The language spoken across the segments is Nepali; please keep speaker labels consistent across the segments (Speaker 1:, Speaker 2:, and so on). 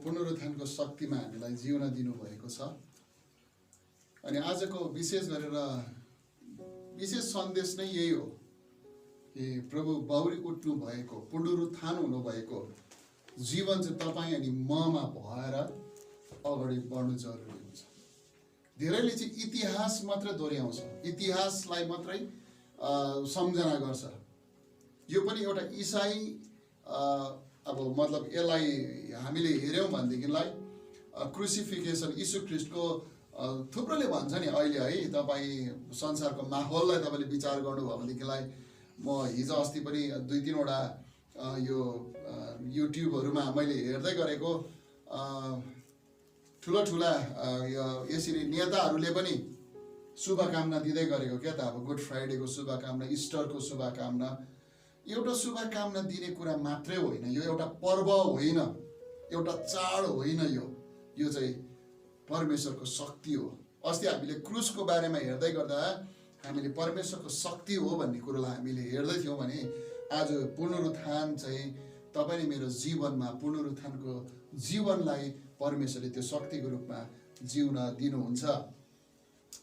Speaker 1: पुनरुत्थानको शक्तिमा हामीलाई जिउन दिनुभएको छ। अनि आजको विशेष गरेर विशेष सन्देश नै यही हो कि प्रभु बाहुरी उठ्नु भएको, पुनरुत्थान हुनुभएको जीवन चाहिँ तपाईँ अनि ममा भएर अगाडि बढ्नु जरुरी हुन्छ। धेरैले चाहिँ इतिहास मात्र दोहोऱ्याउँछ, इतिहासलाई मात्रै सम्झना गर्छ। यो पनि एउटा इसाई अब मतलब यसलाई हामीले हेऱ्यौँ भनेदेखिलाई क्रुसिफिकेसन यीशु ख्रिस्टको थुप्रोले भन्छ नि अहिले है, तपाईँ संसारको माहौललाई तपाईँले विचार गर्नुभयो भनेदेखिलाई म हिजो अस्ति पनि 2-3वटा यो युट्युबहरूमा मैले हेर्दै गरेको ठुला यसरी नेताहरूले पनि शुभकामना दिँदै गरेको क्या त। अब गुड फ्राइडेको शुभकामना, इस्टरको शुभकामना। एउटा शुभकामना दिने कुरा मात्रै होइन, यो एउटा पर्व होइन, एउटा चाड होइन, यो चाहिँ परमेश्वरको शक्ति हो। अस्ति हामीले क्रुसको बारेमा हेर्दै गर्दा हामीले परमेश्वरको शक्ति हो भन्ने कुरोलाई हामीले हेर्दै थियौँ भने आज पुनरुत्थान चाहिँ तपाईँ मेरो जीवनमा पुनरुत्थानको जीवनलाई परमेश्वरले त्यो शक्तिको रूपमा जिउन दिनुहुन्छ।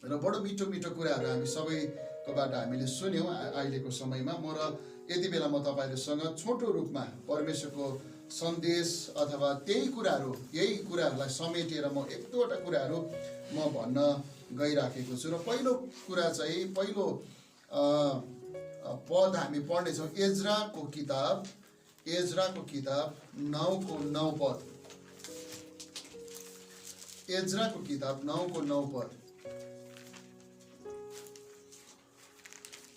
Speaker 1: र बडो मिठो मिठो कुराहरू हामी सबैकोबाट हामीले सुन्यौँ अहिलेको समयमा। म र यति बेला म तपाईँहरूसँग छोटो रूपमा परमेश्वरको सन्देश अथवा यही कुराहरूलाई समेटेर म 1-2वटा कुराहरू म भन्न गइराखेको छु। र पहिलो कुरा चाहिँ पहिलो पद हामी पढ्नेछौँ एज्राको किताब 9:9 पद। एज्राको किताब 9:9 पद।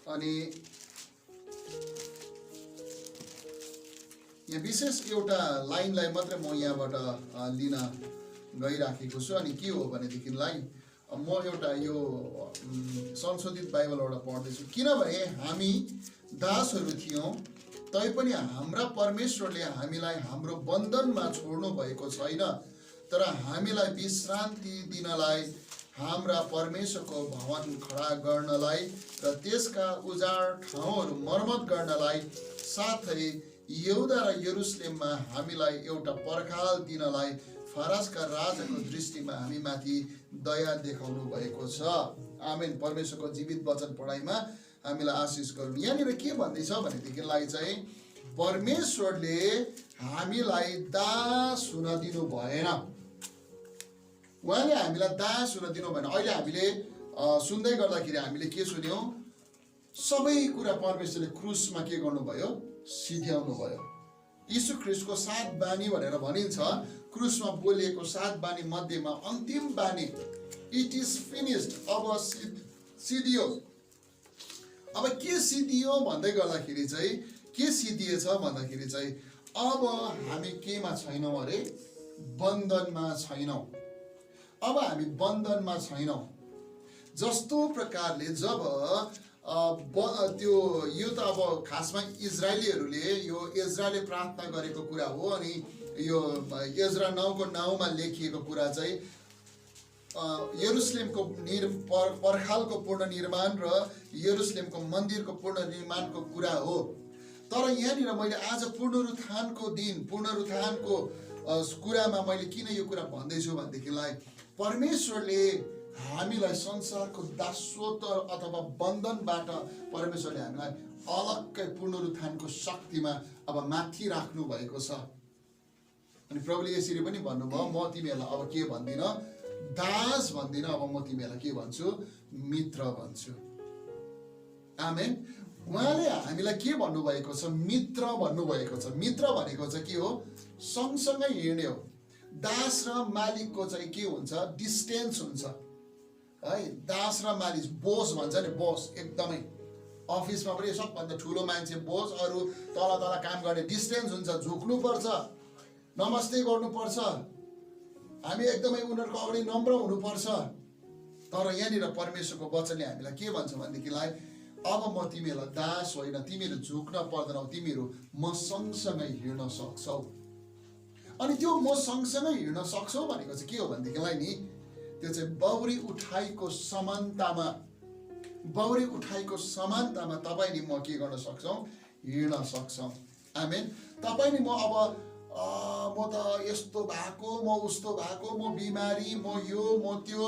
Speaker 1: अनि यहाँ विशेष एउटा लाइनलाई मात्रै म यहाँबाट लिन गइराखेको छु। अनि के हो भनेदेखिलाई म एउटा यो संशोधित बाइबलबाट पढ्दैछु। किनभने हामी दासहरू थियौँ तैपनि हाम्रा परमेश्वरले हामीलाई हाम्रो बन्धनमा छोड्नु भएको छैन, तर हामीलाई विश्रान्ति दिनलाई, हाम्रा परमेश्वरको भवन खडा गर्नलाई र त्यसका उजाड ठाउँहरू मर्मत गर्नलाई, साथै यहुदा र यरुसलेममा हामीलाई एउटा पर्खाल दिनलाई फारसका राजाको दृष्टिमा हामीमाथि दया देखाउनु भएको छ। आमेन। परमेश्वरको जीवित वचन पढाइमा हामीलाई आशिष गरौँ। यहाँनिर के भन्दैछ भनेदेखिलाई चाहिँ परमेश्वरले हामीलाई दास हुन दिनु भएन। उहाँले हामीलाई दास हुन दिनु भएन। अहिले हामीले सुन्दै गर्दाखेरि हामीले के सुन्यौँ? सबै कुरा परमेश्वरले क्रुसमा के गर्नुभयो? सिध्याउनु भयो। यीशु ख्रिस्टको 7 बानी भनेर भनिन्छ। क्रुसमा बोलिएको 7 बानी मध्येमा अन्तिम बानी इट इज फिनिस्ड, अब सिधियो। अब के सिधियो भन्दै गर्दाखेरि चाहिँ के सिधिएछ भन्दाखेरि चाहिँ अब हामी केमा छैनौँ अरे? बन्धनमा छैनौँ। अब हामी बन्धनमा छैनौँ। जस्तो प्रकारले जब त्यो यो त अब खासमा इजरायलीहरूले यो एज्राले प्रार्थना गरेको कुरा हो। अनि यो एज्रा 9:9 लेखिएको कुरा चाहिँ यरुसलेमको पर्खालको पूर्ण निर्माण र यरुसलेमको मन्दिरको पूर्ण निर्माणको कुरा हो। तर यहाँनिर मैले आज पुनरुत्थानको कुरामा मैले किन यो कुरा भन्दैछु भनेदेखिलाई परमेश्वरले हामीलाई संसारको दासत्व अथवा बन्धनबाट परमेश्वरले हामीलाई अलग्गै पुनरुत्थानको शक्तिमा अब माथि राख्नु भएको छ। अनि प्रभुले यसरी पनि भन्नुभयो, म तिमीहरूलाई अब के भन्दिनँ? दास भन्दिनँ, अब म तिमीहरूलाई के भन्छु? मित्र भन्छु। आमेन। उहाँले हामीलाई के भन्नुभएको छ? मित्र भन्नुभएको छ। मित्र भनेको चाहिँ के हो? सँगसँगै हिँड्ने हो। दास र मालिकको चाहिँ के हुन्छ? डिस्टेन्स हुन्छ है। दास र मालिक, बोस भन्छ नि, बोस एकदमै अफिसमा पनि सबभन्दा ठुलो मान्छे बोस, अरू तल काम गर्ने डिस्टेन्स हुन्छ, झुक्नुपर्छ, नमस्ते गर्नुपर्छ, हामी एकदमै उनीहरूको अगाडि नम्र हुनुपर्छ। तर यहाँनिर परमेश्वरको वचनले हामीलाई के भन्छ भनेदेखिलाई अब म तिमीहरूलाई दास होइन, तिमीहरू झुक्न पर्दैनौ, तिमीहरू म सँगसँगै हिँड्न सक्छौ। अनि त्यो म सँगसँगै हिँड्न सक्छौ भनेको चाहिँ के हो भनेदेखिलाई नि त्यो चाहिँ बाहुरी उठाइको समानतामा तपाईँ नि म के गर्न सक्छौँ? हिँड्न सक्छौँ। आमेन। तपाईँ नि म अब म त यस्तो भएको, म उस्तो भएको, म बिमारी, म यो, म त्यो,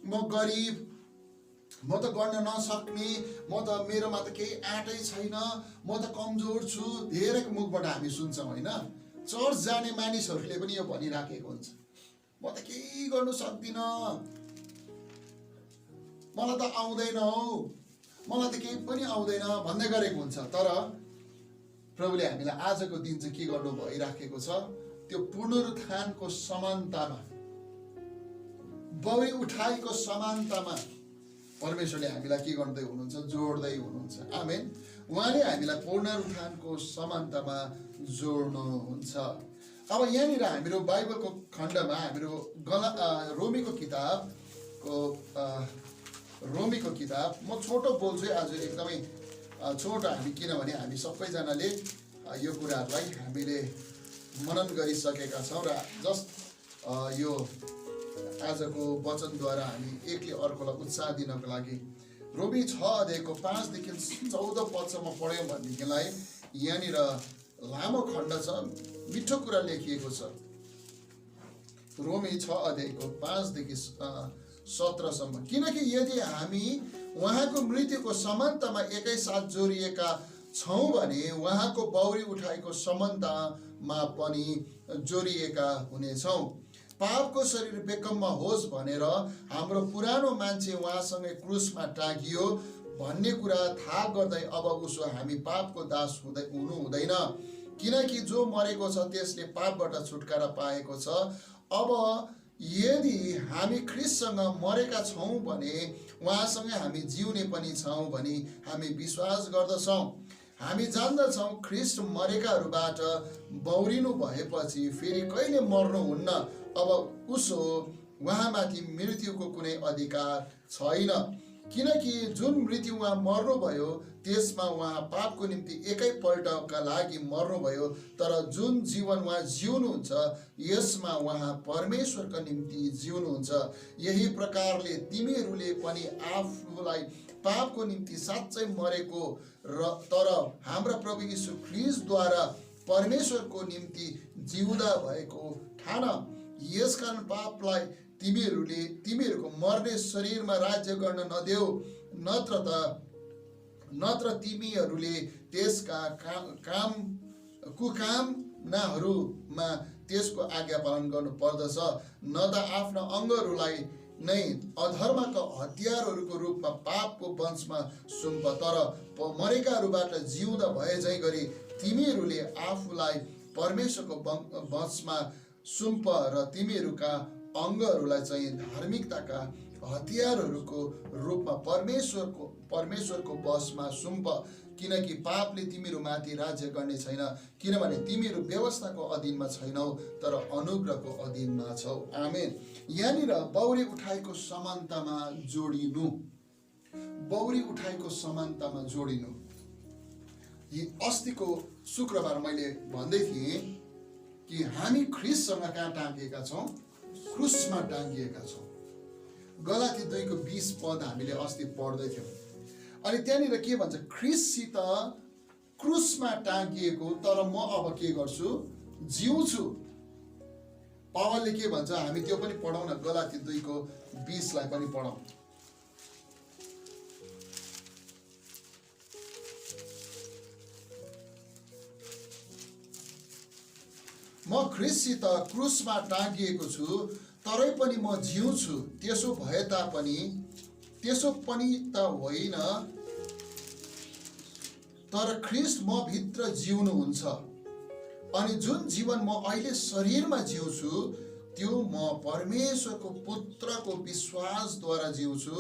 Speaker 1: म गरिब, म त गर्न नसक्ने, म त मेरोमा त केही आँटै छैन, म त कमजोर छु, धेरै मुखबाट हामी सुन्छौँ होइन। चर्च जाने मानिसहरूले पनि यो भनिराखेको हुन्छ, म त केही गर्नु सक्दिनँ, मलाई त आउँदैन हौ, मलाई त केही पनि आउँदैन भन्दै गरेको हुन्छ। तर प्रभुले हामीलाई आजको दिन चाहिँ के गर्नु भइराखेको छ, त्यो पुनरुत्थानको समानतामा, बौरी उठाइको समानतामा परमेश्वरले हामीलाई के गर्दै हुनुहुन्छ, जोड्दै हुनुहुन्छ। आमेन। उहाँले हामीलाई पुनरुत्थानको समानतामा जोड्नुहुन्छ। अब यहाँनिर हाम्रो बाइबलको खण्डमा हाम्रो रोमीको किताब म छोटो बोल्छु आज, एकदमै छोटो हामी, किनभने हामी सबैजनाले यो कुराहरूलाई हामीले मनन गरिसकेका छौँ र जस्ट यो आजको वचनद्वारा हामी एकले अर्कोलाई उत्साह दिनको लागि रोमी 6:5 देखि 14 पदसम्म पढ्यौँ भनेदेखिलाई यहाँनिर लामो खण्ड छ, मिठो कुरा लेखिएको छ। रोमी 6:5 देखि 17सम्म। किनकि यदि हामी उहाँको मृत्युको समानतामा एकैसाथ जोडिएका छौँ भने उहाँको बौरी उठाइको समानतामा पनि जोडिएका हुनेछौँ। पापको शरीर बेकममा होस् भनेर हाम्रो पुरानो मान्छे उहाँसँगै क्रुसमा टाँगियो भन्ने कुरा थाहा गर्दै अब उसो हामी पापको दास हुनु हुँदैन। किनकि जो मरेको छ त्यसले पापबाट छुटकारा पाएको छ। अब यदि हामी ख्रीष्टसँग मरेका छौँ भने उहाँसँगै हामी जिउने पनि छौँ भनी हामी विश्वास गर्दछौँ। हामी जान्दछौँ ख्रीष्ट मरेकाहरूबाट बौरिनु भएपछि फेरि कहिले मर्नुहुन्न। अब उसो उहाँमाथि मृत्युको कुनै अधिकार छैन। किनकि जुन मृत्यु उहाँ मर्नुभयो त्यसमा उहाँ पापको निम्ति एकैपल्टका लागि मर्नुभयो, तर जुन जीवन उहाँ जिउनुहुन्छ यसमा उहाँ परमेश्वरका निम्ति जिउनुहुन्छ। यही प्रकारले तिमीहरूले पनि आफूलाई पापको निम्ति साँच्चै मरेको र तर हाम्रा प्रभु यीशु ख्रीष्टद्वारा परमेश्वरको निम्ति जिउँदा भएको ठान। यसकारण पापलाई तिमीहरूको मर्ने शरीरमा राज्य गर्न नदेऊ, नत्र तिमीहरूले त्यसका कुकामनाहरूमा त्यसको आज्ञा पालन गर्नु पर्दछ। न त आफ्ना अङ्गहरूलाई नै अधर्मका हतियारहरूको रूपमा पापको वंशमा सुम्प, तर मरेकाहरूबाट जिउँदा भए झै गरी तिमीहरूले आफूलाई परमेश्वरको वंशमा सुम्प र तिमीहरूका अङ्गहरूलाई चाहिँ धार्मिकताका हतियारहरूको रूपमा परमेश्वरको वशमा सुम्प। किनकि पापले तिमीहरूमाथि राज्य गर्ने छैन, किनभने तिमीहरू व्यवस्थाको अधीनमा छैनौ तर अनुग्रहको अधीनमा छौ। आमेन। यहाँनिर बौरी उठाइको समानतामा जोडिनु, बौरी उठाइको समानतामा जोडिनु। अस्तिको शुक्रबार मैले भन्दै थिएँ कि हामी ख्रीष्टसँग कहाँ टाँगिएका छौँ, क्रुसमा टाँगिएका छौँ। गलाती 2:20 पद हामीले अस्ति पढ्दै थियौँ। अनि त्यहाँनिर के भन्छ, ख्रीष्टसित क्रुसमा टाँगिएको तर म अब के गर्छु, जिउँछु। पावलले के भन्छ हामी त्यो पनि पढौँ न, गलाती 2:20 पनि पढौँ। म ख्रीष्टसित क्रुसमा टाँगिएको छु तरै पनि म जिउँछु। त्यसो पनि त होइन, तर ख्रीष्ट म भित्र जिउनुहुन्छ। अनि जुन जीवन म अहिले शरीरमा जिउँछु त्यो म परमेश्वरको पुत्रको विश्वासद्वारा जिउँछु,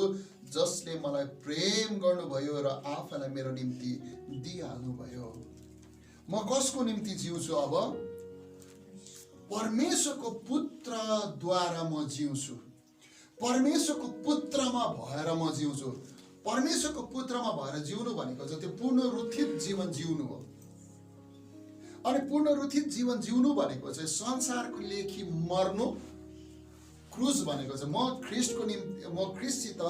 Speaker 1: जसले मलाई प्रेम गर्नुभयो र आफैलाई मेरो निम्ति दिइहाल्नुभयो। म कसको निम्ति जिउँछु? अब परमेश्वरको पुत्रद्वारा म जिउँछु। परमेश्वरको पुत्रमा भएर म जिउँछु। परमेश्वरको पुत्रमा भएर जिउनु भनेको चाहिँ त्यो पुनरुत्थित जीवन जिउनु हो। अनि पुनरुत्थित जीवन जिउनु भनेको चाहिँ संसारको लेखी मर्नु। क्रुस भनेको चाहिँ म ख्रीष्टसित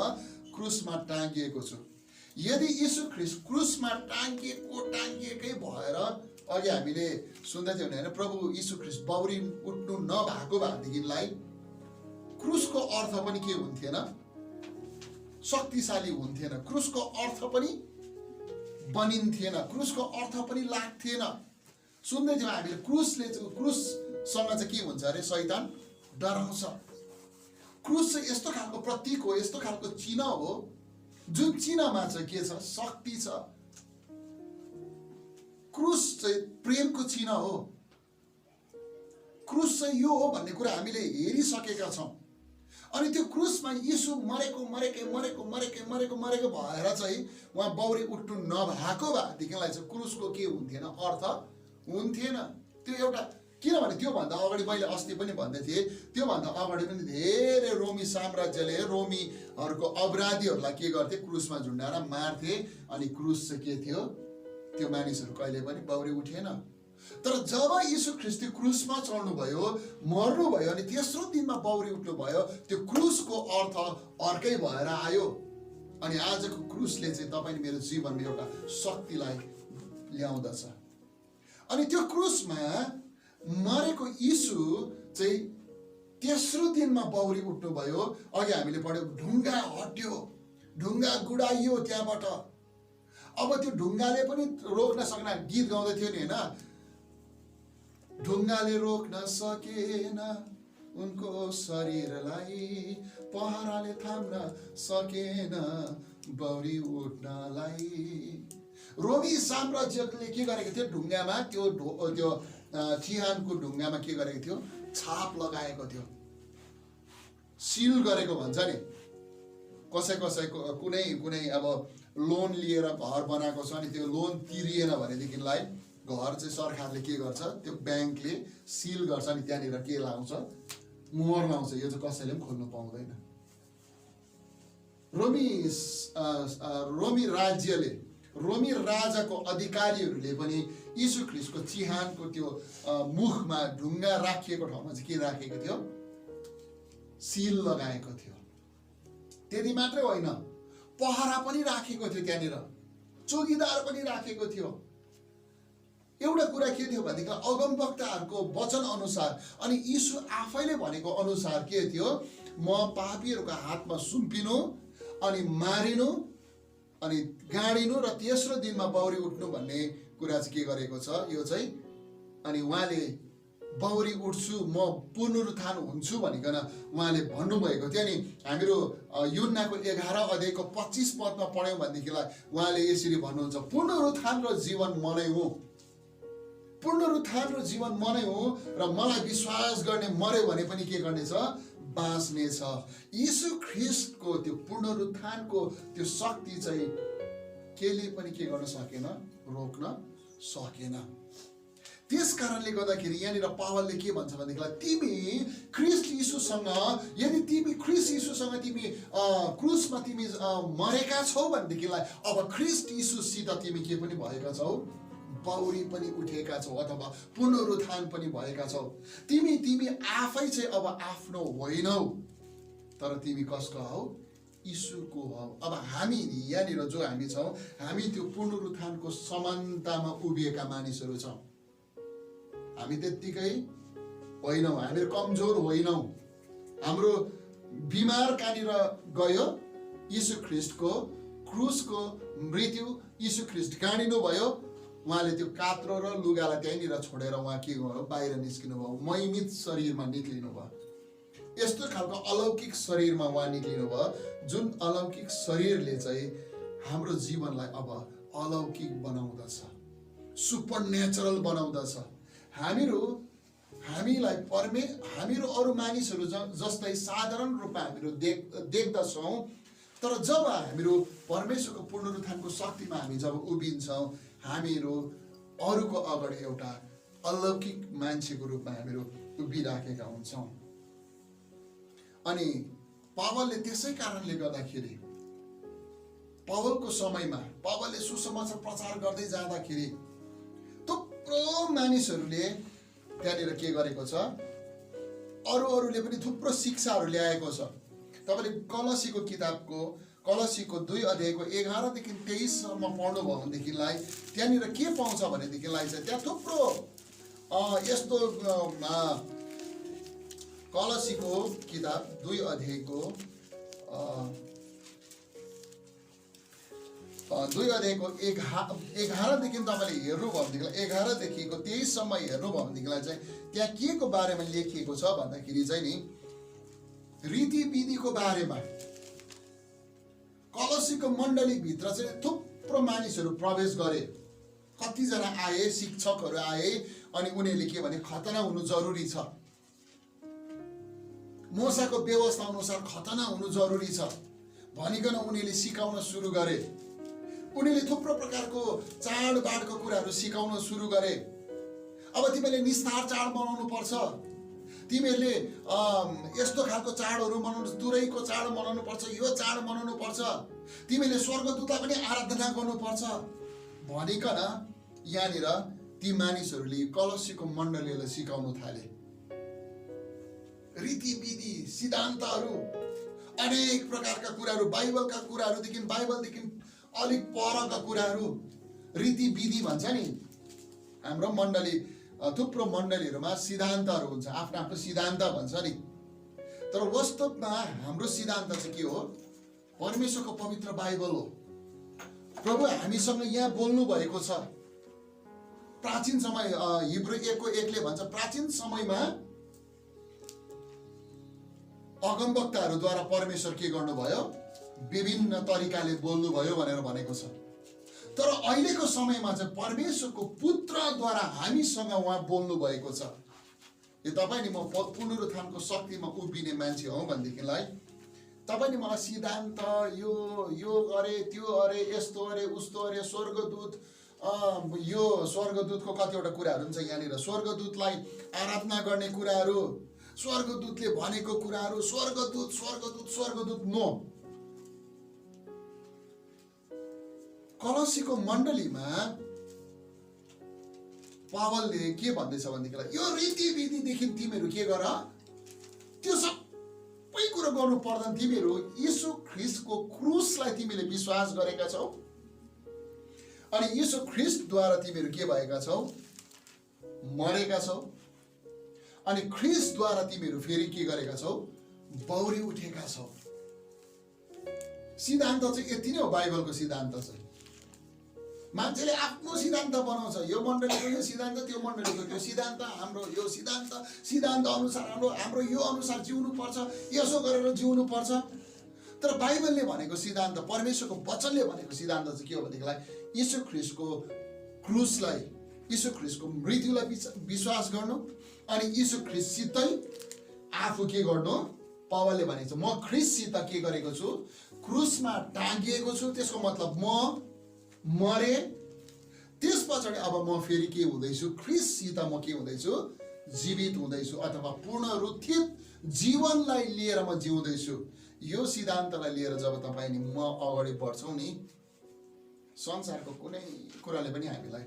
Speaker 1: क्रुसमा टाँगिएको छु। यदि यीशु ख्रीष्ट क्रुसमा टाँगिएकै भएर अघि हामीले सुन्दै थियौँ होइन, प्रभु यीशु ख्रीष्ट बाउरी उठ्नु नभएको भएदेखिलाई क्रुसको अर्थ पनि के हुन्थेन, शक्तिशाली हुन्थेन, क्रुसको अर्थ पनि बनिन्थेन, क्रुसको अर्थ पनि लाग्थेन। सुन्दै थियौँ हामीले क्रुससँग चाहिँ के हुन्छ अरे, शैतान डराउँछ। क्रुस चाहिँ यस्तो खालको प्रतीक हो, यस्तो खालको चिन्ह हो जुन चिन्हमा चाहिँ के छ, शक्ति छ। क्रुस चाहिँ प्रेमको चिन्ह हो। क्रुस चाहिँ यो हो भन्ने कुरा हामीले हेरिसकेका छौँ। अनि त्यो क्रुसमा यीशु मरेको भएर चाहिँ उहाँ बाउरी उठ्नु नभएको भएदेखिलाई चाहिँ क्रुसको के हुन्थेन, अर्थ हुन्थेन। त्यो एउटा, किनभने त्योभन्दा अगाडि मैले अस्ति पनि भन्दै थिएँ, त्योभन्दा अगाडि पनि धेरै रोमी साम्राज्यले रोमीहरूको अपराधीहरूलाई के गर्थे, क्रुसमा झुन्डाएर मार्थे। अनि क्रुस चाहिँ के थियो, त्यो मानिसहरू कहिले पनि बाउरी उठेन। तर जब यीशु ख्रीष्ट क्रुसमा चढ्नुभयो, मर्नुभयो, अनि तेस्रो दिनमा बाउरी उठ्नुभयो, त्यो क्रुसको अर्थ अर्कै भएर आयो। अनि आजको क्रुसले चाहिँ तपाईँ मेरो जीवनमा एउटा शक्तिलाई ल्याउँदछ। अनि त्यो क्रुसमा मरेको यीशु चाहिँ तेस्रो दिनमा बाउरी उठ्नुभयो। अघि हामीले पढ्यौँ, ढुङ्गा हट्यो, ढुङ्गा गुडाइयो त्यहाँबाट। अब त्यो ढुङ्गाले पनि रोक्न सकेन, गीत गाउँदै थियो नि होइन, ढुङ्गाले रोक्न सकेन उनको शरीरलाई, पहराले थाम्न सकेन बाउरी उठ्नलाई। रोमी साम्राज्यले के गरेको थियो, ढुङ्गामा त्यो चिहानको ढुङ्गामा के गरेको थियो, छाप लगाएको थियो, सिल गरेको भन्छ नि। कसैको कुनै अब लोन लिएर घर बनाएको छ, अनि त्यो लोन तिरिएन भनेदेखिलाई घर चाहिँ सरकारले के गर्छ, त्यो ब्याङ्कले सिल गर्छ, अनि त्यहाँनिर के लाउँछ, मोहर लाउँछ। यो चाहिँ कसैले पनि खोल्नु पाउँदैन। रोमी राज्यले, रोमी राजाको अधिकारीहरूले पनि यीशु ख्रीष्टको चिहानको त्यो मुखमा ढुङ्गा राखिएको ठाउँमा चाहिँ के राखेको थियो, सिल लगाएको थियो। त्यति मात्रै होइन, पहरा पनि राखेको थियो, त्यहाँनिर चौकीदार पनि राखेको थियो। एउटा कुरा के थियो भनेदेखि अगमवक्ताहरूको वचन अनुसार अनि यीशु आफैले भनेको अनुसार के थियो, म पापीहरूको हातमा सुम्पिनु, अनि मारिनु, अनि गाडिनु, र तेस्रो दिनमा बाउरी उठ्नु भन्ने कुरा चाहिँ के गरेको छ, यो चाहिँ। अनि उहाँले बाउरी उठ्छु, म पुनरुत्थान हुन्छु भनिकन उहाँले भन्नुभएको थियो। अनि हामीहरू यूहन्नाको 11 अध्यायको 25 पदमा पढ्यौँ भनेदेखिलाई उहाँले यसरी भन्नुहुन्छ, पुनरुत्थान र जीवन म नै हुँ, पुनरुत्थान र जीवन म नै हुँ, र मलाई विश्वास गर्ने मर्यो भने पनि के गर्नेछ, बाँच्नेछ। यीशु ख्रीष्टको त्यो पुनरुत्थानको त्यो शक्ति चाहिँ केले पनि के गर्न सकेन, रोक्न सकेन। त्यस कारणले गर्दाखेरि यहाँनिर पावलले के भन्छ भनेदेखिलाई, तिमी ख्रीष्ट यीशुसँग, यदि तिमी ख्रीष्ट यीशुसँग तिमी क्रुसमा तिमी मरेका छौ भनेदेखिलाई अब ख्रीष्ट यीशुसित तिमी के पनि भएका छौ, बाउरी पनि उठेका छौ, अथवा पुनरुत्थान पनि भएका छौ। तिमी आफै चाहिँ अब आफ्नो होइनौ, तर तिमी कसको हौ, यीशुको हौ। अब हामी यहाँनिर जो हामी छौँ, हामी त्यो पुनरुत्थानको समानतामा उभिएका मानिसहरू छौँ। हामी त्यत्तिकै होइनौँ, हामीहरू कमजोर होइनौँ। हाम्रो बिमार कहाँनिर गयो, यीशु ख्रीष्टको क्रुसको मृत्यु, यीशु ख्रीष्ट गाडिनु भयो। उहाँले त्यो कात्रो र लुगालाई त्यहीँनिर छोडेर उहाँ के गर्नु, बाहिर निस्किनु भयो, महिमित शरीरमा निक्लिनु भयो। यस्तो खालको अलौकिक शरीरमा उहाँ निक्लिनु भयो, जुन अलौकिक शरीरले चाहिँ हाम्रो जीवनलाई अब अलौकिक बनाउँदछ, सुपर नेचरल बनाउँदछ। हामीहरू अरू मानिसहरू जस्तै साधारण रूपमा हामीहरू देख्दछौँ, तर जब हामीहरू परमेश्वरको पुनरुत्थानको शक्तिमा हामी जब उभिन्छौँ, हामीहरू अरूको अगाडि एउटा अलौकिक मान्छेको रूपमा हामीहरू उभिराखेका हुन्छौँ। अनि पावलले त्यसै कारणले गर्दाखेरि, पावलको समयमा पावलले सुसमाचार प्रचार गर्दै जाँदाखेरि थुप्रो मानिसहरूले त्यहाँनिर के गरेको छ, अरूले पनि थुप्रो शिक्षाहरू ल्याएको छ। तपाईँले कलसीको किताबको कलसीको 2 अध्यायको 11 देखि 23 सम्म पढ्नुभयो भनेदेखिलाई त्यहाँनिर के पाउँछ भनेदेखिलाई चाहिँ त्यहाँ थुप्रो यस्तो कलसीको किताब 2 अध्यायको 2 अध्यायको 11 देखि तपाईँले हेर्नुभयो भनेदेखिलाई 11 देखिको 23 सम्म हेर्नुभयो भनेदेखिलाई चाहिँ त्यहाँ के को बारेमा लेखिएको छ भन्दाखेरि चाहिँ नि रीतिविधिको बारेमा कलसीको मण्डलीभित्र चाहिँ थुप्रो मानिसहरू प्रवेश गरे। कतिजना आए, शिक्षकहरू आए, अनि उनीहरूले के भने खतना हुनु जरुरी छ, मोसाको व्यवस्था अनुसार खतना हुनु जरुरी छ भनिकन उनीहरूले सिकाउन सुरु गरे। उनीहरूले थुप्रो प्रकारको चाडबाडको कुराहरू सिकाउन सुरु गरे। अब तिमीले निस्तार चाड मनाउनु पर्छ, तिमीहरूले यस्तो खालको चाडहरू मनाउनु, तुरैको चाड मनाउनु पर्छ, यो चाड मनाउनु पर्छ, तिमीले स्वर्गदूतलाई पनि आराधना गर्नुपर्छ भनिकन यहाँनिर ती मानिसहरूले कलसीको मण्डलीलाई सिकाउन थाले। रीतिविधि, सिद्धान्तहरू, अनेक प्रकारका कुराहरू, बाइबलका कुराहरूदेखि, बाइबलदेखि अलिक परका कुराहरू, रीतिविधि भन्छ नि। हाम्रो मण्डली, थुप्रो मण्डलीहरूमा सिद्धान्तहरू हुन्छ, आफ्नो आफ्नो सिद्धान्त भन्छ नि। तर वास्तवमा हाम्रो सिद्धान्त चाहिँ के हो? परमेश्वरको पवित्र बाइबल हो। प्रभु हामीसँग यहाँ बोल्नु भएको छ। प्राचीन समय, हिब्रू 1:1 भन्छ, प्राचीन समयमा अगमवक्ताहरूद्वारा परमेश्वर के गर्नुभयो? विभिन्न तरिकाले बोल्नुभयो भनेर भनेको छ। तर अहिलेको समयमा चाहिँ परमेश्वरको पुत्रद्वारा हामीसँग उहाँ बोल्नु भएको छ। यो तपाईँ नि म पुनरुत्थानको शक्तिमा उभिने मान्छे हो भनेदेखिलाई तपाईँ नि मलाई सिद्धान्त, यो अरे, त्यो अरे, यस्तो अरे, उस्तो अरे, स्वर्गदूत, यो स्वर्गदूतको कतिवटा कुराहरू हुन्छ यहाँनिर, स्वर्गदूतलाई आराधना गर्ने कुराहरू, स्वर्गदूतले भनेको कुराहरू, स्वर्गदूत स्वर्गदूत स्वर्गदूत नो। कलसीको मण्डलीमा पावलले के भन्दैछ भनेदेखिलाई यो रीतिविधिदेखि तिमीहरू के गर, त्यो सबै कुरो गर्नु पर्दैन। तिमीहरू यीशु ख्रीष्टको क्रुसलाई तिमीले विश्वास गरेका छौ, अनि यीशु ख्रीष्टद्वारा तिमीहरू के भएका छौ? मरेका छौ, अनि ख्रीष्टद्वारा तिमीहरू फेरि के गरेका छौ? बौरी उठेका छौ। सिद्धान्त चाहिँ यति नै हो बाइबलको सिद्धान्त चाहिँ। मान्छेले आफ्नो सिद्धान्त बनाउँछ, यो मण्डलीको यो सिद्धान्त, त्यो मण्डलीको त्यो सिद्धान्त, हाम्रो यो सिद्धान्त अनुसार हाम्रो यो अनुसार जिउनु पर्छ, यसो गरेर जिउनु पर्छ। तर बाइबलले भनेको सिद्धान्त, परमेश्वरको वचनले भनेको सिद्धान्त चाहिँ के हो भनेदेखिलाई यीशु ख्रीष्टको क्रुसलाई, यीशु ख्रीष्टको मृत्युलाई विश्वास गर्नु, अनि यीशु ख्रीष्टसितै आफू के गर्नु? पावलले भनेको छ म ख्रीष्टसित के गरेको छु? क्रुसमा टाँगिएको छु। त्यसको मतलब म मरे, त्यस पछाडि अब म फेरि के हुँदैछु? ख्रीष्टसित म के हुँदैछु? जीवित हुँदैछु, अथवा पुनरुत्थित जीवनलाई लिएर म जिउँदैछु। यो सिद्धान्तलाई लिएर जब तपाईँ नि म अगाडि बढ्छौँ नि, संसारको कुनै कुराले पनि हामीलाई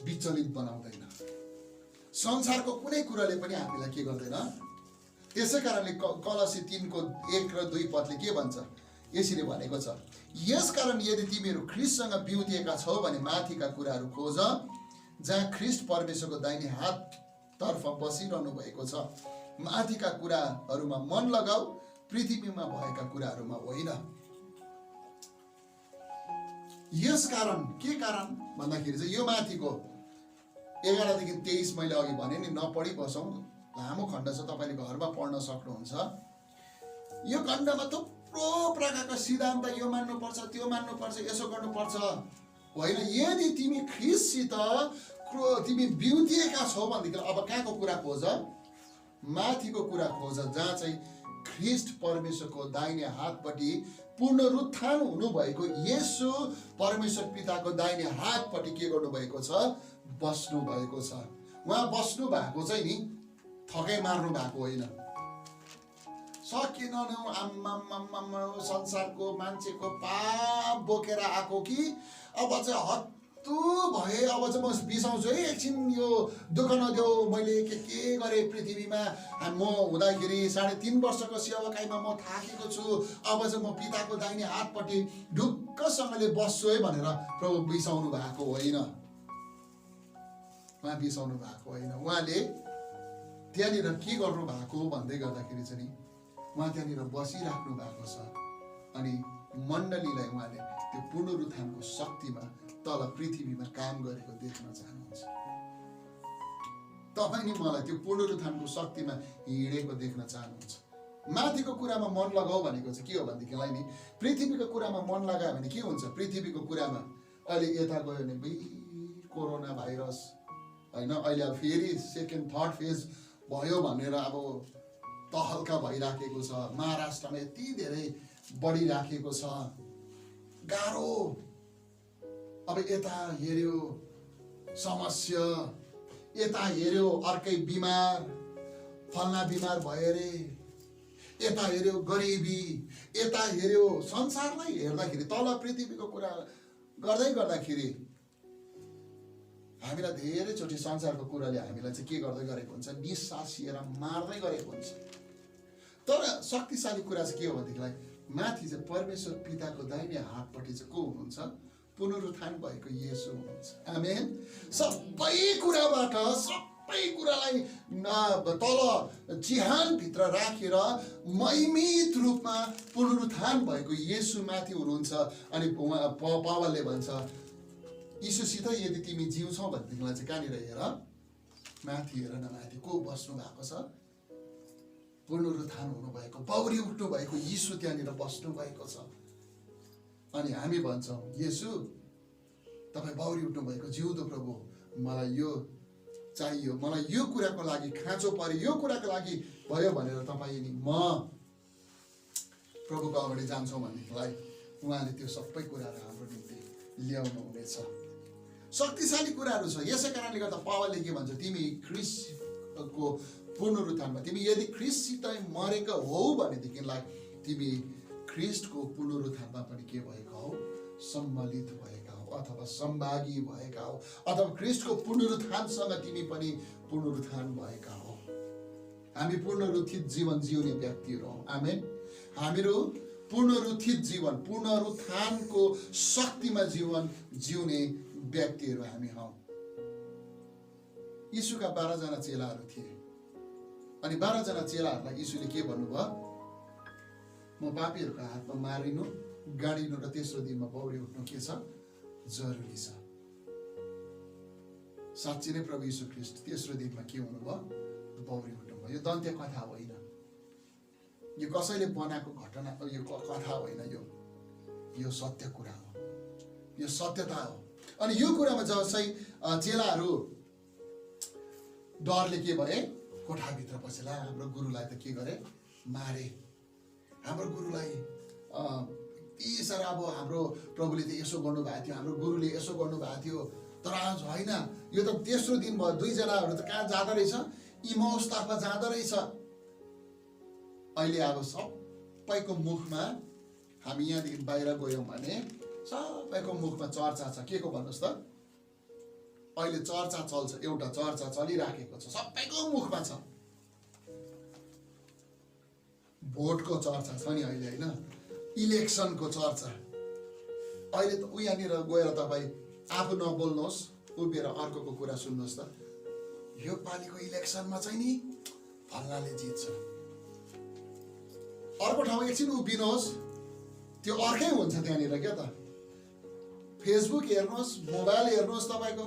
Speaker 1: विचलित बनाउँदैन। संसारको कुनै कुराले पनि हामीलाई के गर्दैन। त्यसै कारणले कलसी 3:1 र 2 पदले के भन्छ? यसरी भनेको छ, यसकारण यदि तिमीहरू ख्रीष्टसँग बिउतिएका छौ भने माथिका कुराहरू खोज, जहाँ ख्रीष्ट परमेश्वरको दाहिने हाततर्फ बसिरहनु भएको छ। माथिका कुराहरूमा मन लगाऊ, पृथ्वीमा भएका कुराहरूमा होइन। यसकारण के कारण भन्दाखेरि चाहिँ यो माथिको 11 देखि 23 मैले अघि भने नि, नपढी बसौँ, लामो खण्ड छ, तपाईँले घरमा पढ्न सक्नुहुन्छ। यो खण्डमा थुप्रो प्रकारका सिद्धान्त, यो मान्नुपर्छ, त्यो मान्नुपर्छ, यसो गर्नुपर्छ होइन। यदि तिमी ख्रीष्टसित तिमी बिउतिएका छौ भनेदेखि अब कहाँको कुरा खोज? माथिको कुरा खोज, जहाँ चाहिँ ख्रीष्ट परमेश्वरको दाहिने हातपट्टि पुनरुत्थान हुनुभएको येशू परमेश्वर पिताको दाहिने हातपट्टि के गर्नुभएको छ? बस्नु भएको छ। उहाँ बस्नु भएको चाहिँ नि थकै मार्नु भएको होइन। सकिन संसारको मान्छेको पाप बोकेर आएको कि अब चाहिँ कस्तो भए अब चाहिँ म बिसाउँछु है एकछिन यो दुःख नदेऊ मैले के गरेँ पृथ्वीमा म हुँदाखेरि 3.5 वर्षको सेवाकाईमा म थाकेको छु अब चाहिँ म पिताको दाहिने हातपट्टि ढुक्कसँगले बस्छु है भनेर प्रभु बिसाउनु भएको होइन उहाँ बिसाउनु भएको होइन उहाँले त्यहाँनिर के गर्नु भएको भन्दै गर्दाखेरि चाहिँ उहाँ त्यहाँनिर बसिराख्नु भएको छ अनि मण्डलीलाई उहाँले त्यो पुनरुत्थानको शक्तिमा तल पृथ्वीमा काम गरेको देख्न चाहनुहुन्छ तपाईँ नि मलाई त्यो पुनरुत्थानको शक्तिमा हिँडेको देख्न चाहनुहुन्छ माथिको कुरामा मन लगाऊ भनेको चाहिँ के हो भनेदेखिलाई नि पृथ्वीको कुरामा मन लगायो भने के हुन्छ पृथ्वीको कुरामा अहिले यता गयो भने कोरोना भाइरस होइन अहिले अब फेरि सेकेन्ड थर्ड फेज भयो भनेर अब तहल्का भइराखेको छ महाराष्ट्रमा यति धेरै बढिराखेको छ गाह्रो अब यता हेर्यो समस्या यता हेर्यो अर्कै बिमार फल्ना बिमार भयो रे यता हेर्यो गरिबी यता हेर्यो संसारलाई हेर्दाखेरि तल पृथ्वीको कुरा गर्दाखेरि हामीलाई धेरैचोटि संसारको कुराले हामीलाई चाहिँ के गर्दै गरेको हुन्छ निसासिएर मार्दै गरेको हुन्छ तर शक्तिशाली कुरा चाहिँ के हो भनेदेखिलाई माथि चाहिँ परमेश्वर पिताको दाहिने हातपट्टि चाहिँ को हुनुहुन्छ पुनरुत्थान भएको येशू हुनुहुन्छ आमेन सबै कुराबाट सबै कुरालाई तल चिहानभित्र राखेर महिमित रूपमा पुनरुत्थान भएको येशू माथि हुनुहुन्छ अनि पावलले भन्छ यीशुसित यदि तिमी जिउँछौ भनेदेखिलाई चाहिँ कहाँनिर हेर माथि हेर न माथि को बस्नु भएको छ पुनरुत्थान हुनुभएको पौडी उठ्नु भएको यीशु त्यहाँनिर बस्नु भएको छ अनि हामी भन्छौँ येशू तपाईँ पौडी उठ्नु भएको जिउँदो प्रभु मलाई यो चाहियो मलाई यो कुराको लागि खाँचो पर्यो यो कुराको लागि भयो भनेर तपाईँ नि म प्रभुको अगाडि जान्छौँ भनेदेखिलाई उहाँले त्यो सबै कुराहरू हाम्रो निम्ति ल्याउनु हुनेछ शक्तिशाली कुराहरू छ यसै कारणले गर्दा पावलले के भन्छ तिमी ख्रीष्टको पुनरुत्थानमा तिमी यदि ख्रीष्टसित मरेको हौ भनेदेखिलाई तिमी ख्रीष्टको पुनरुत्थानमा पनि के भएका हौ सम्मिलित भएका हौ अथवा सम्भागी भएका हौ अथवा ख्रीष्टको पुनरुत्थानसँग तिमी पनि पुनरुत्थान भएका हौ हामी पुनरुत्थित जीवन जिउने व्यक्तिहरू हौ आमेन हामीहरू पुनरुत्थित जीवन पुनरुत्थानको शक्तिमा जीवन जिउने व्यक्तिहरू हामी हौ यीशुका 12 जना चेलाहरू थिए अनि 12 जना चेलाहरूलाई यीशुले के भन्नुभयो म पापीहरूको हातमा मारिनु गाडिनु र तेस्रो दिनमा पौडी उठ्नु के छ जरुरी छ साँच्चै नै प्रभु यीशु ख्रीष्ट तेस्रो दिनमा के हुनुभयो पौडी उठ्नुभयो यो दन्त्य कथा होइन यो कसैले बनाएको घटना यो कथा होइन यो सत्य कुरा हो यो सत्यता हो अनि यो कुरामा जब चाहिँ चेलाहरू डरले के भए कोठाभित्र पसेला हाम्रो गुरुलाई त के गरे मारे हाम्रो गुरुलाई यति साह्रो अब हाम्रो प्रभुले त यसो गर्नुभएको थियो हाम्रो गुरुले यसो गर्नुभएको थियो तर आज होइन यो त तेस्रो दिन भयो 2 जनाहरू त कहाँ जाँदो रहेछ इमोसतर्फ जाँदो रहेछ अहिले अब सबैको मुखमा हामी यहाँदेखि बाहिर गयौँ भने सबैको मुखमा चर्चा छ के को भन्नुहोस् त अहिले चर्चा चल्छ एउटा चर्चा चलिराखेको छ सबैको मुखमा छ भोटको चर्चा छ नि अहिले होइन इलेक्सनको चर्चा अहिले त यहाँनिर गएर तपाईँ आफू नबोल्नुहोस् उभिएर अर्कोको कुरा सुन्नुहोस् त यो पालिको इलेक्सनमा चाहिँ नि फल्नाले जित्छ अर्को ठाउँ एकछिन उभिनुहोस् त्यो अर्कै हुन्छ त्यहाँनिर क्या त फेसबुक हेर्नुहोस् मोबाइल हेर्नुहोस् तपाईँको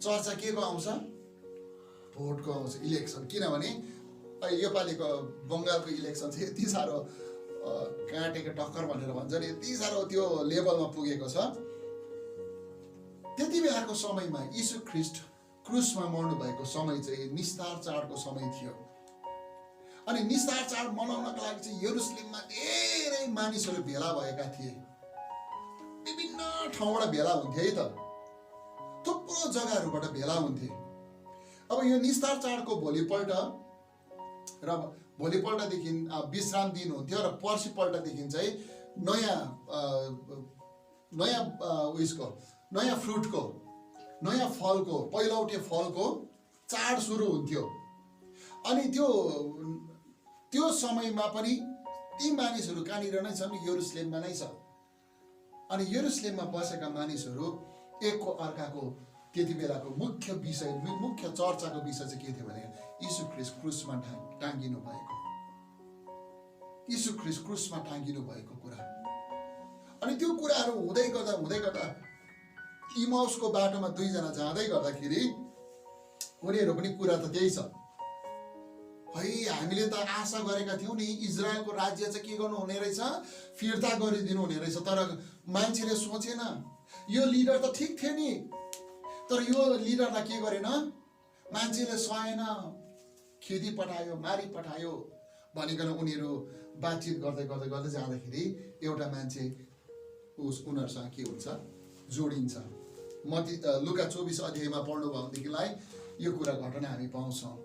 Speaker 1: चर्चा के को आउँछ भोटको आउँछ इलेक्सन किनभने यो पालिको बङ्गालको इलेक्सन चाहिँ यति साह्रो काटेको टक्कर भनेर भन्छ नि यति साह्रो त्यो लेभलमा पुगेको छ त्यति बेलाको समयमा यीशु ख्रीष्ट क्रुसमा मर्नु भएको समय चाहिँ निस्तार चाडको समय थियो अनि निस्तार चाड मनाउनका लागि चाहिँ यरुशलेममा धेरै मानिसहरू भेला भएका थिए विभिन्न ठाउँबाट भेला हुन्थे है त थुप्रो जग्गाहरूबाट भेला हुन्थे अब यो निस्तार चाडको भोलिपल्ट र भोलिपल्टदेखि विश्राम दिन हुन्थ्यो र पर्सिपल्टदेखि चाहिँ नयाँ उयसको नयाँ फ्रुटको नयाँ फलको पहिलौटे फलको चाड सुरु हुन्थ्यो। अनि त्यो समयमा पनि ती मानिसहरू कहाँनिर नै छन्, यरुसलेममा नै छ। अनि यरुसलेममा बसेका मानिसहरू एकको अर्काको त्यति बेलाको मुख्य चर्चाको विषय चाहिँ के थियो भने यीशु ख्रीष्ट क्रुसमा टाँगिनु भएको, यीशु ख्रीष्ट क्रुसमा टाँगिनु भएको कुरा। अनि त्यो कुराहरू हुँदै गर्दा इमाउसको बाटोमा दुईजना जाँदै गर्दाखेरि उनीहरू पनि कुरा त त्यही छ है, हामीले त आशा गरेका थियौँ नि इजरायलको राज्य चाहिँ के गर्नु हुने रहेछ, फिर्ता गरिदिनु हुने रहेछ। तर मान्छेले सोचेन, यो लिडर त ठिक थियो नि, तर यो लिडरलाई के गरेन, मान्छेले सहेन, खेदी पठायो, मारी पठायो भनिकन उनीहरू बातचित गर्दै जाँदाखेरि एउटा मान्छे उनीहरूसँग के हुन्छ, जोडिन्छ। लुका 24 अध्यायमा पढ्नुभयो भनेदेखिलाई यो घटना हामी पाउँछौँ।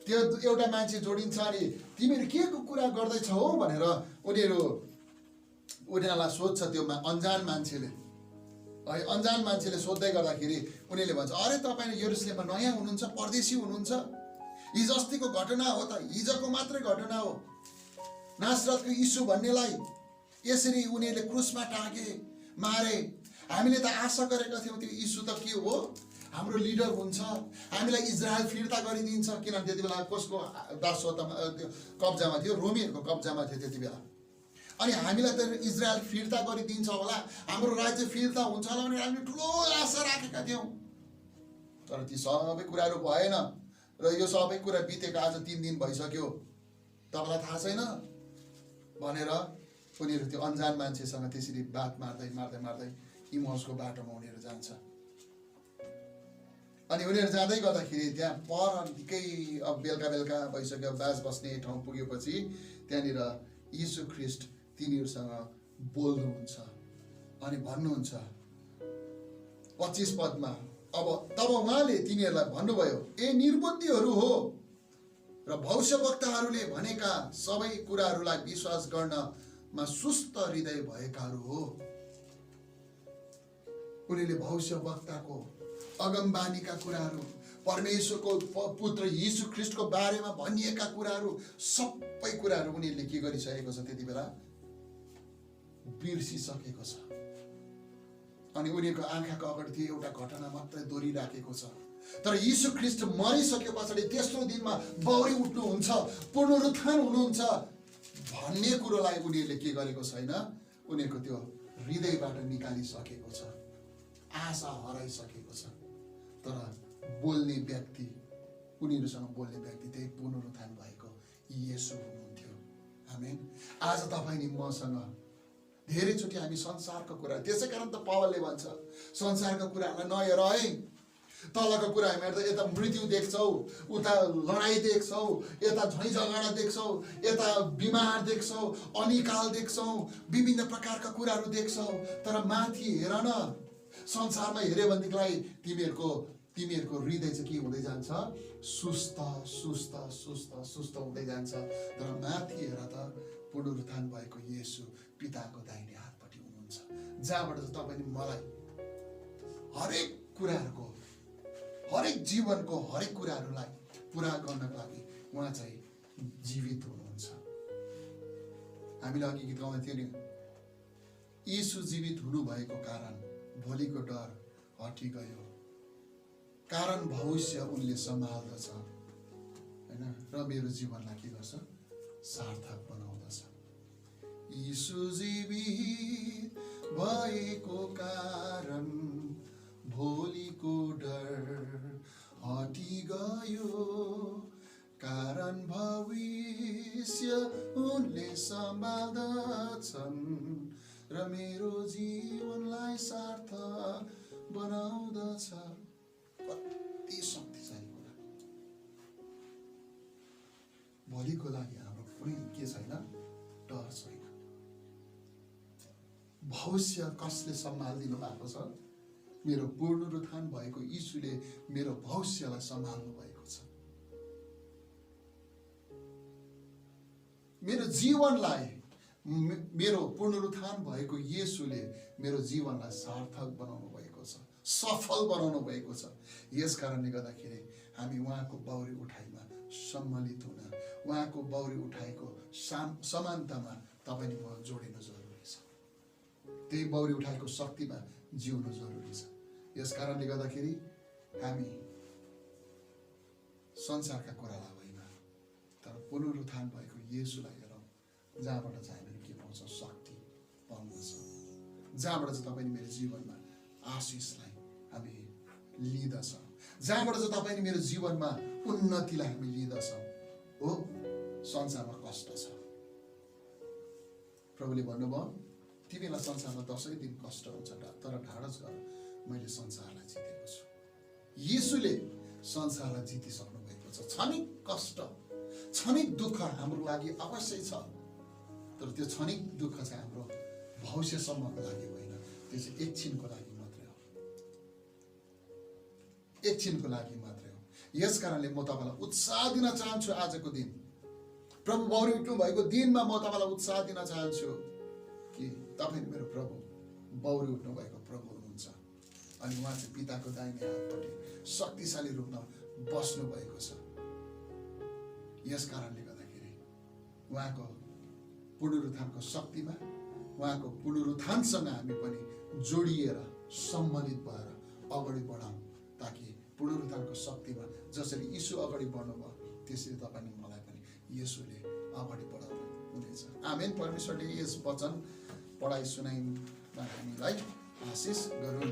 Speaker 1: त्यो एउटा मान्छे जोडिन्छ। अरे तिमीहरू के को कुरा गर्दैछौ भनेर उनीहरूलाई सोध्छ त्यो अन्जान मान्छेले है। अन्जान मान्छेले सोध्दै गर्दाखेरि उनीहरूले भन्छ, अरे तपाईँ यरुसलेममा नयाँ हुनुहुन्छ, परदेशी हुनुहुन्छ, हिजो अस्तिको घटना हो त, हिजोको मात्रै घटना हो। नासरतको यीशु भन्नेलाई यसरी उनीहरूले क्रुसमा टाँगे, मारे। हामीले त आशा गरेका थियौँ त्यो यीशु त के हो, हाम्रो लिडर हुन्छ, हामीलाई इजरायल फिर्ता गरिदिन्छ। किनभने त्यति बेला कसको दासत्वमा कब्जामा थियो, रोमीहरूको कब्जामा थियो त्यति बेला। अनि हामीलाई त इजरायल फिर्ता गरिदिन्छ होला, हाम्रो राज्य फिर्ता हुन्छ होला भनेर हामीले ठुलो आशा राखेका थियौँ। तर ती सबै कुराहरू भएन र यो सबै कुरा बितेको आज 3 दिन भइसक्यो, तपाईँलाई थाहा छैन भनेर उनीहरू त्यो अन्जान मान्छेसँग त्यसरी बात मार्दै इमाउसको बाटोमा उनीहरू जान्छ। अनि उनीहरू जाँदै गर्दाखेरि त्यहाँ पर निकै अब बेलुका भइसक्यो, बास बस्ने ठाउँ पुगेपछि त्यहाँनिर यीशु ख्रीष्ट तिनीहरूसँग बोल्नुहुन्छ अनि भन्नुहुन्छ 25 पदमा, तब उहाँले तिनीहरूलाई भन्नुभयो, ए निर्बुद्धिहरू हो र भविष्यवक्ताहरूले भनेका सबै कुराहरूलाई विश्वास गर्नमा सुस्त हृदय भएकाहरू हो। उनीहरूले भविष्यवक्ताको अगमबानीका कुराहरू, परमेश्वरको पुत्र यीशु ख्रीष्टको बारेमा भनिएका कुराहरू, सबै कुराहरू उनीहरूले के गरिसकेको छ, त्यति बेला बिर्सिसकेको छ। अनि उनीहरूको आँखाको अगाडि त्यो एउटा घटना मात्रै दोहोरिराखेको छ। तर यीशु ख्रीष्ट मरिसके पछाडि तेस्रो दिनमा बौरी उठ्नुहुन्छ, पुनरुत्थान हुनुहुन्छ भन्ने कुरोलाई उनीहरूले के गरेको छैन, उनीहरूको त्यो हृदयबाट निकालिसकेको छ, आशा हराइसकेको छ। तर बोल्ने व्यक्ति, उनीहरूसँग बोल्ने व्यक्ति त्यही पुनरुत्थान भएको येशू हुनुहुन्थ्यो। आमेन। आज तपाईँ नि मसँग धेरैचोटि हामी संसारको कुरा, त्यसै कारण त पावलले भन्छ संसारको कुराहरूलाई नहेर है, तलको कुरा हेर्दा यता मृत्यु देख्छौ, उता लडाइँ देख्छौ, यता झैँ झगडा देख्छौ, यता बिमार देख्छौ, अनिकाल देख्छौ, विभिन्न प्रकारका कुराहरू देख्छौ। तर माथि हेर न, संसारमा हेऱ्यो भनेदेखिलाई तिमीहरूको हृदय चाहिँ के हुँदै जान्छ, सुस्त हुँदै जान्छ। तर माथि हेर त पुनरुत्थान भएको येशू पिताको दाहिने हातपट्टि हुनुहुन्छ, जहाँबाट चाहिँ तपाईँले मलाई हरेक कुराहरूको, हरेक जीवनको हरेक कुराहरूलाई पुरा गर्नको लागि उहाँ चाहिँ जीवित हुनुहुन्छ। हामीले अघि गीत गाउँदै थियौँ नि, यीशु जीवित हुनुभएको कारण भोलिको डर हटी गयो, कारण भविष्य उनले सम्हाल्दछ हैन, र मेरो जीवनलाई के गर्छ, सार्थक बनाउँदछ। यीशु जीवित भएको कारण भोलिको डर हटी गयो, कारण भविष्य उनले सम्हाल्दछन् र मेरो जीवनलाई सार्थक बनाउँदछ। कति शक्तिशाली कुरा। भोलिको लागि हाम्रो कुनै के छैन, डर छैन। भविष्य कसले सम्हालिदिनु भएको छ, मेरो पुनरुत्थान भएको यीशुले मेरो भविष्यलाई सम्हाल्नु भएको छ। मेरो जीवनलाई, मेरो पुनरुत्थान भएको येशूले मेरो जीवनलाई सार्थक बनाउनु भएको छ। सफल बनाउनु भएको छ। यस कारणले गर्दाखेरि हामी उहाँको बाउरी उठाइमा सम्मिलित हुन, उहाँको बाउरी उठाइको समानतामा तपाईँ म जोडिनु जरुरी छ। त्यही बाउरी उठाइको शक्तिमा जिउनु जरुरी छ। यस कारणले गर्दाखेरि हामी संसारका कुरालाई होइन तर पुनरुत्थान भएको येशूलाई हेरौँ, जहाँबाट चाहिँ हामीले के पाउँछ? शक्ति पाउँदछ, जहाँबाट चाहिँ तपाईँ मेरो जीवनमा आशिषलाई हामी लिँदछौँ, जहाँबाट चाहिँ तपाईँ मेरो जीवनमा उन्नतिलाई हामी लिँदछौँ। हो, संसारमा कष्ट छ। प्रभुले भन्नुभयो तिमीलाई संसारमा 10 दिन कष्ट हुन्छ, तर ढाडस गर, मैले संसारलाई जितेको छु। येशूले संसारलाई जितिसक्नु भएको छ। क्षणिक कष्ट, क्षणिक दुःख हाम्रो लागि अवश्य छ, तर त्यो क्षणिक दुःख चाहिँ हाम्रो भविष्यसम्मको लागि होइन, त्यो चाहिँ एकछिनको लागि मात्रै हो, एकछिनको लागि मात्रै हो। यस कारणले म तपाईँलाई उत्साह दिन चाहन्छु। आजको दिन प्रभु बाउरी उठ्नु भएको दिनमा म तपाईँलाई उत्साह दिन चाहन्छु कि तपाईँ मेरो प्रभु बाउरी उठ्नु भएको प्रभु हुनुहुन्छ अनि उहाँ चाहिँ पिताको दाहिने हातपट्टि शक्तिशाली रूपमा बस्नु भएको छ। यस कारणले गर्दाखेरि उहाँको पुनरुत्थानको शक्तिमा, उहाँको पुनरुत्थानसँग हामी पनि जोडिएर सम्मिलित भएर अगाडि बढाउँ, ताकि पुनरुत्थानको शक्तिमा जसरी यीशु अगाडि बढ्नुभयो त्यसरी तपाईँ मलाई पनि येशूले अगाडि बढाउनु हुनेछ। आमेन। परमेश्वरले यस वचन पढाइ सुनाइमा हामीलाई आशिष गरून्।